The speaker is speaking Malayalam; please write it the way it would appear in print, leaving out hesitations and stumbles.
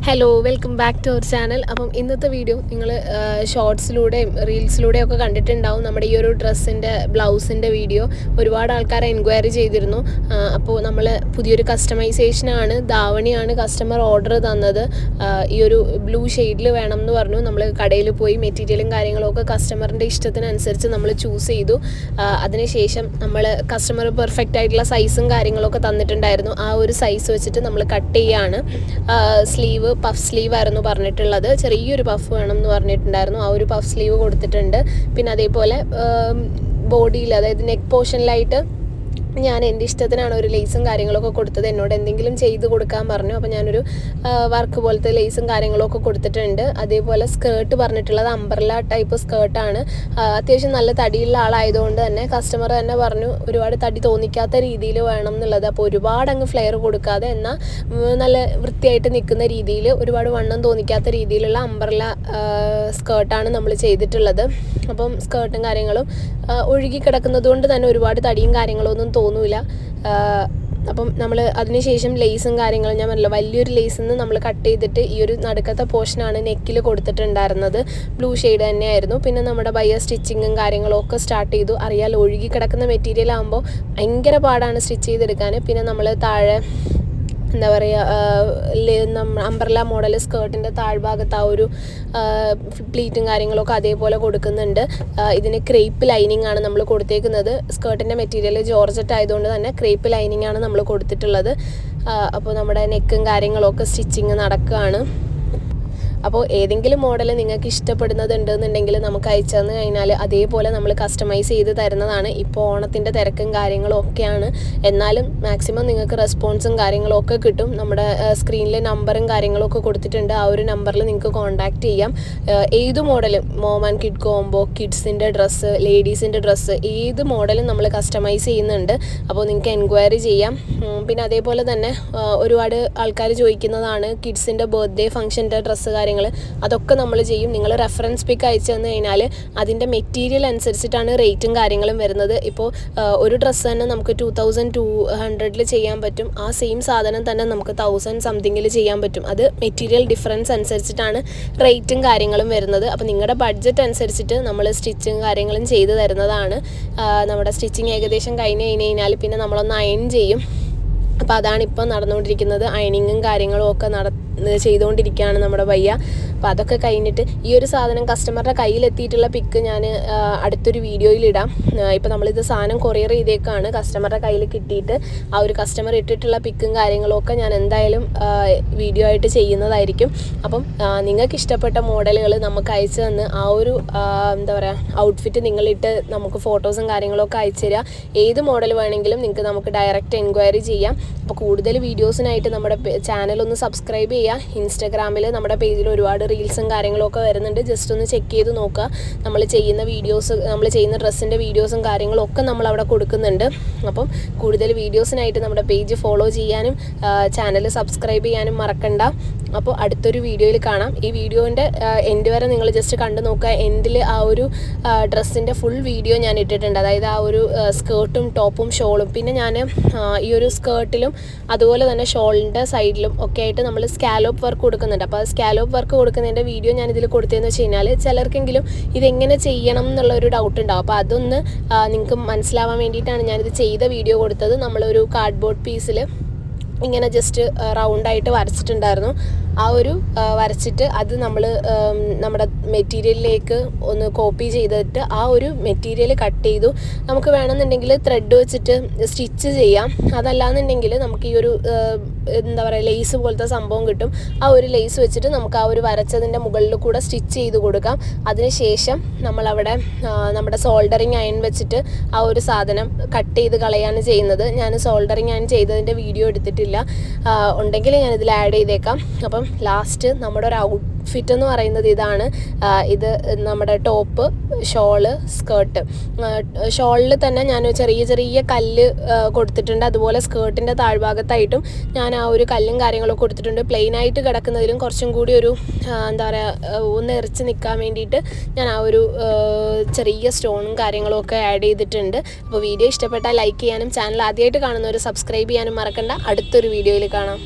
Hello, welcome back to our channel. അപ്പം ഇന്നത്തെ വീഡിയോ നിങ്ങൾ ഷോർട്സിലൂടെയും റീൽസിലൂടെയും ഒക്കെ കണ്ടിട്ടുണ്ടാവും. നമ്മുടെ ഈ ഒരു ഡ്രസ്സിൻ്റെ ബ്ലൗസിൻ്റെ വീഡിയോ ഒരുപാട് ആൾക്കാർ എൻക്വയറി ചെയ്തിരുന്നു. അപ്പോൾ നമ്മൾ പുതിയൊരു കസ്റ്റമൈസേഷനാണ്, ധാവണിയാണ് കസ്റ്റമർ ഓർഡർ തന്നത്. ഈ ഒരു ബ്ലൂ ഷെയ്ഡിൽ വേണം എന്ന് പറഞ്ഞു. നമ്മൾ കടയിൽ പോയി മെറ്റീരിയലും കാര്യങ്ങളൊക്കെ കസ്റ്റമറിൻ്റെ ഇഷ്ടത്തിനനുസരിച്ച് നമ്മൾ ചൂസ് ചെയ്തു. അതിനുശേഷം നമ്മൾ കസ്റ്റമർ പെർഫെക്റ്റ് ആയിട്ടുള്ള സൈസും കാര്യങ്ങളൊക്കെ തന്നിട്ടുണ്ടായിരുന്നു. ആ ഒരു സൈസ് വെച്ചിട്ട് നമ്മൾ കട്ട് ചെയ്യുകയാണ്. സ്ലീവ് പഫ് സ്ലീവ് ആയിരുന്നു പറഞ്ഞിട്ടുള്ളത്. ചെറിയൊരു പഫ് വേണം എന്ന് പറഞ്ഞിട്ടുണ്ടായിരുന്നു. ആ ഒരു പഫ് സ്ലീവ് കൊടുത്തിട്ടുണ്ട്. പിന്നെ അതേപോലെ ബോഡിയിൽ, അതായത് നെക്ക് പോർഷനിലായിട്ട് ഞാൻ എൻ്റെ ഇഷ്ടത്തിനാണ് ഒരു ലേസും കാര്യങ്ങളൊക്കെ കൊടുത്തത്. എന്നോട് എന്തെങ്കിലും ചെയ്ത് കൊടുക്കാൻ പറഞ്ഞു. അപ്പോൾ ഞാനൊരു വർക്ക് പോലത്തെ ലേസും കാര്യങ്ങളൊക്കെ കൊടുത്തിട്ടുണ്ട്. അതേപോലെ സ്കേർട്ട് പറഞ്ഞിട്ടുള്ളത് അംബ്രല്ല ടൈപ്പ് സ്കേർട്ടാണ്. അത്യാവശ്യം നല്ല തടിയുള്ള ആളായതുകൊണ്ട് തന്നെ കസ്റ്റമർ തന്നെ പറഞ്ഞു ഒരുപാട് തടി തോന്നിക്കാത്ത രീതിയിൽ വേണം എന്നുള്ളത്. അപ്പോൾ ഒരുപാട് അങ്ങ് ഫ്ലെയർ കൊടുക്കാതെ എന്നാൽ നല്ല വൃത്തിയായിട്ട് നിൽക്കുന്ന രീതിയിൽ, ഒരുപാട് വണ്ണം തോന്നിക്കാത്ത രീതിയിലുള്ള അംബ്രല്ല സ്കേർട്ടാണ് നമ്മൾ ചെയ്തിട്ടുള്ളത്. അപ്പം സ്കേർട്ടും കാര്യങ്ങളും ഒഴുകി കിടക്കുന്നത് കൊണ്ട് തന്നെ ഒരുപാട് തടിയും കാര്യങ്ങളൊന്നും തോന്നില്ല. അപ്പം നമ്മൾ അതിനുശേഷം ലേസും കാര്യങ്ങളും, ഞാൻ പറഞ്ഞല്ലോ വലിയൊരു ലേസിൽ നിന്ന് നമ്മൾ കട്ട് ചെയ്തിട്ട് ഈ ഒരു നടുക്കത്തെ പോർഷനാണ് നെക്കിൽ കൊടുത്തിട്ടുണ്ടായിരുന്നത്. ബ്ലൂ ഷെയ്ഡ് തന്നെയായിരുന്നു. പിന്നെ നമ്മുടെ സ്റ്റിച്ചിങ്ങും കാര്യങ്ങളും ഒക്കെ സ്റ്റാർട്ട് ചെയ്തു. അറിയാലോ, ഒഴുകി കിടക്കുന്ന മെറ്റീരിയൽ ആകുമ്പോൾ ഭയങ്കര പാടാണ് സ്റ്റിച്ച് ചെയ്തെടുക്കാൻ. പിന്നെ നമ്മൾ താഴെ എന്താ പറയുക, അംബ്രല്ല മോഡൽ സ്കേർട്ടിൻ്റെ താഴ്ഭാഗത്ത് ആ ഒരു പ്ലീറ്റും കാര്യങ്ങളൊക്കെ അതേപോലെ കൊടുക്കുന്നുണ്ട്. ഇതിന് ക്രേപ്പ് ലൈനിങ് ആണ് നമ്മൾ കൊടുത്തേക്കുന്നത്. സ്കേർട്ടിൻ്റെ മെറ്റീരിയൽ ജോർജറ്റ് ആയതുകൊണ്ട് തന്നെ ക്രേപ്പ് ലൈനിങ് ആണ് നമ്മൾ കൊടുത്തിട്ടുള്ളത്. അപ്പോൾ നമ്മുടെ നെക്കും കാര്യങ്ങളൊക്കെ സ്റ്റിച്ചിങ് നടക്കുകയാണ്. അപ്പോൾ ഏതെങ്കിലും മോഡൽ നിങ്ങൾക്ക് ഇഷ്ടപ്പെടുന്നതുണ്ടെന്നുണ്ടെങ്കിൽ നമുക്ക് അയച്ചു തന്നു കഴിഞ്ഞാൽ അതേപോലെ നമ്മൾ കസ്റ്റമൈസ് ചെയ്ത് തരുന്നതാണ്. ഇപ്പോൾ ഓണത്തിൻ്റെ തിരക്കും കാര്യങ്ങളും ഒക്കെയാണ്, എന്നാലും മാക്സിമം നിങ്ങൾക്ക് റെസ്പോൺസും കാര്യങ്ങളും ഒക്കെ കിട്ടും. നമ്മുടെ സ്ക്രീനിൽ നമ്പറും കാര്യങ്ങളൊക്കെ കൊടുത്തിട്ടുണ്ട്. ആ ഒരു നമ്പറിൽ നിങ്ങൾക്ക് കോൺടാക്റ്റ് ചെയ്യാം. ഏത് മോഡലും, മോം ആൻഡ് കിഡ് കോംബോ, കിഡ്സിൻ്റെ ഡ്രസ്സ്, ലേഡീസിൻ്റെ ഡ്രസ്സ്, ഏത് മോഡലും നമ്മൾ കസ്റ്റമൈസ് ചെയ്യുന്നുണ്ട്. അപ്പോൾ നിങ്ങൾക്ക് എൻക്വയറി ചെയ്യാം. പിന്നെ അതേപോലെ തന്നെ ഒരുപാട് ആൾക്കാർ ചോദിക്കുന്നതാണ് കിഡ്സിൻ്റെ ബർത്ത്ഡേ ഫംഗ്ഷൻ്റെ ഡ്രസ്സ് കാര്യങ്ങൾ, അതൊക്കെ നമ്മൾ ചെയ്യും. നിങ്ങൾ റെഫറൻസ് പിക്ക് അയച്ചു തന്നു കഴിഞ്ഞാൽ അതിൻ്റെ മെറ്റീരിയൽ അനുസരിച്ചിട്ടാണ് റേറ്റും കാര്യങ്ങളും വരുന്നത്. ഇപ്പോൾ ഒരു ഡ്രസ്സ് തന്നെ നമുക്ക് 2200 ചെയ്യാൻ പറ്റും. ആ സെയിം സാധനം തന്നെ നമുക്ക് 1000 സംതിങ്ങിൽ ചെയ്യാൻ പറ്റും. അത് മെറ്റീരിയൽ ഡിഫറൻസ് അനുസരിച്ചിട്ടാണ് റേറ്റും കാര്യങ്ങളും വരുന്നത്. അപ്പോൾ നിങ്ങളുടെ ബഡ്ജറ്റ് അനുസരിച്ചിട്ട് നമ്മൾ സ്റ്റിച്ചും കാര്യങ്ങളും ചെയ്ത് തരുന്നതാണ്. നമ്മുടെ സ്റ്റിച്ചിങ് ഏകദേശം കഴിഞ്ഞ് കഴിഞ്ഞാൽ പിന്നെ നമ്മളൊന്ന് അയൺ ചെയ്യും. അപ്പോൾ അതാണിപ്പോൾ നടന്നുകൊണ്ടിരിക്കുന്നത്. അയണിങ്ങും കാര്യങ്ങളും ഒക്കെ ചെയ്തുകൊണ്ടിരിക്കുകയാണ് നമ്മുടെ ഭയ്യ. അപ്പോൾ അതൊക്കെ കഴിഞ്ഞിട്ട് ഈ ഒരു സാധനം കസ്റ്റമറുടെ കയ്യിലെത്തിയിട്ടുള്ള പിക്ക് ഞാൻ അടുത്തൊരു വീഡിയോയിൽ ഇടാം. ഇപ്പോൾ നമ്മളിത് സാധനം കൊറിയർ ചെയ്തേക്കാണ്. കസ്റ്റമറുടെ കയ്യിൽ കിട്ടിയിട്ട് ആ ഒരു കസ്റ്റമർ ഇട്ടിട്ടുള്ള പിക്കും കാര്യങ്ങളും ഒക്കെ ഞാൻ എന്തായാലും വീഡിയോ ആയിട്ട് ചെയ്യുന്നതായിരിക്കും. അപ്പം നിങ്ങൾക്ക് ഇഷ്ടപ്പെട്ട മോഡലുകൾ നമുക്ക് അയച്ചു തന്ന് ആ ഒരു എന്താ പറയുക ഔട്ട്ഫിറ്റ് നിങ്ങളിട്ട് നമുക്ക് ഫോട്ടോസും കാര്യങ്ങളൊക്കെ അയച്ചു തരിക. ഏത് മോഡൽ വേണമെങ്കിലും നിങ്ങൾക്ക് നമുക്ക് ഡയറക്റ്റ് എൻക്വയറി ചെയ്യാം. അപ്പോൾ കൂടുതൽ വീഡിയോസിനായിട്ട് നമ്മുടെ ചാനലൊന്ന് സബ്സ്ക്രൈബ് ചെയ്യുക. ഇൻസ്റ്റാഗ്രാമിൽ നമ്മുടെ പേജിൽ ഒരുപാട് റീൽസും കാര്യങ്ങളൊക്കെ വരുന്നുണ്ട്. ജസ്റ്റ് ഒന്ന് ചെക്ക് ചെയ്ത് നോക്കുക. നമ്മൾ ചെയ്യുന്ന വീഡിയോസ്, നമ്മൾ ചെയ്യുന്ന ഡ്രസ്സിൻ്റെ വീഡിയോസും കാര്യങ്ങളും ഒക്കെ നമ്മൾ അവിടെ കൊടുക്കുന്നുണ്ട്. അപ്പം കൂടുതൽ വീഡിയോസിനായിട്ട് നമ്മുടെ പേജ് ഫോളോ ചെയ്യാനും ചാനൽ സബ്സ്ക്രൈബ് ചെയ്യാനും മറക്കണ്ട. അപ്പോൾ അടുത്തൊരു വീഡിയോയിൽ കാണാം. ഈ വീഡിയോൻ്റെ എൻഡ് വരെ നിങ്ങൾ ജസ്റ്റ് കണ്ടു നോക്കുക. എൻഡിൽ ആ ഒരു ഡ്രസ്സിൻ്റെ ഫുൾ വീഡിയോ ഞാൻ ഇട്ടിട്ടുണ്ട്. അതായത് ആ ഒരു സ്കേർട്ടും ടോപ്പും ഷോളും, പിന്നെ ഞാൻ ഈ ഒരു സ്കേർട്ടിലും അതുപോലെ തന്നെ ഷോളിൻ്റെ സൈഡിലും ഒക്കെ ആയിട്ട് നമ്മൾ സ്കാലോപ്പ് വർക്ക് കൊടുക്കുന്നുണ്ട്. അപ്പോൾ ആ സ്കാലോപ്പ് വർക്ക് കൊടുക്കുന്നതിൻ്റെ വീഡിയോ ഞാൻ ഇതിൽ കൊടുത്തതെന്ന് വെച്ച് കഴിഞ്ഞാൽ ചിലർക്കെങ്കിലും ഇതെങ്ങനെ ചെയ്യണം എന്നുള്ളൊരു ഡൗട്ട് ഉണ്ടാവും. അപ്പോൾ അതൊന്ന് നിങ്ങൾക്ക് മനസ്സിലാവാൻ വേണ്ടിയിട്ടാണ് ഞാനിത് ചെയ്ത വീഡിയോ കൊടുത്തത്. നമ്മളൊരു കാർഡ്ബോർഡ് പീസിൽ ഇങ്ങനെ ജസ്റ്റ് റൗണ്ടായിട്ട് വരച്ചിട്ടുണ്ടായിരുന്നു. ആ ഒരു വരച്ചിട്ട് അത് നമ്മൾ നമ്മുടെ മെറ്റീരിയലിലേക്ക് ഒന്ന് കോപ്പി ചെയ്തിട്ട് ആ ഒരു മെറ്റീരിയൽ കട്ട് ചെയ്തു. നമുക്ക് വേണമെന്നുണ്ടെങ്കിൽ ത്രെഡ് വെച്ചിട്ട് സ്റ്റിച്ച് ചെയ്യാം. അതല്ലാന്നുണ്ടെങ്കിൽ നമുക്ക് ഈ ഒരു എന്താ പറയുക ലേസ് പോലത്തെ സംഭവം കിട്ടും. ആ ഒരു ലേസ് വെച്ചിട്ട് നമുക്ക് ആ ഒരു വരച്ചതിൻ്റെ മുകളിൽ കൂടെ സ്റ്റിച്ച് ചെയ്ത് കൊടുക്കാം. അതിനുശേഷം നമ്മളവിടെ നമ്മുടെ സോൾഡറിങ് അയൺ വെച്ചിട്ട് ആ ഒരു സാധനം കട്ട് ചെയ്ത് കളയാണ് ചെയ്യുന്നത്. ഞാൻ സോൾഡറിങ് അയൺ ചെയ്തതിൻ്റെ വീഡിയോ എടുത്തിട്ടില്ല. ഉണ്ടെങ്കിൽ ഞാനിതിൽ ആഡ് ചെയ്തേക്കാം. അപ്പം ലാസ്റ്റ് നമ്മുടെ ഒരു ഔട്ട്ഫിറ്റ് എന്ന് പറയുന്നത് ഇതാണ്. ഇത് നമ്മുടെ ടോപ്പ്, ഷോള്, സ്കേർട്ട്. ഷോളിൽ തന്നെ ഞാൻ ചെറിയ ചെറിയ കല്ല് കൊടുത്തിട്ടുണ്ട്. അതുപോലെ സ്കേർട്ടിൻ്റെ താഴ്ഭാഗത്തായിട്ടും ഞാൻ ആ ഒരു കല്ലും കാര്യങ്ങളൊക്കെ കൊടുത്തിട്ടുണ്ട്. പ്ലെയിനായിട്ട് കിടക്കുന്നതിലും കുറച്ചും കൂടി ഒരു എന്താ പറയുക ഒന്ന് എറിച്ച് നിൽക്കാൻ വേണ്ടിയിട്ട് ഞാൻ ആ ഒരു ചെറിയ സ്റ്റോണും കാര്യങ്ങളും ഒക്കെ ആഡ് ചെയ്തിട്ടുണ്ട്. അപ്പോൾ വീഡിയോ ഇഷ്ടപ്പെട്ടാൽ ലൈക്ക് ചെയ്യാനും ചാനൽ ആദ്യമായിട്ട് കാണുന്നവർ സബ്സ്ക്രൈബ് ചെയ്യാനും മറക്കണ്ട. അടുത്തൊരു വീഡിയോയിൽ കാണാം.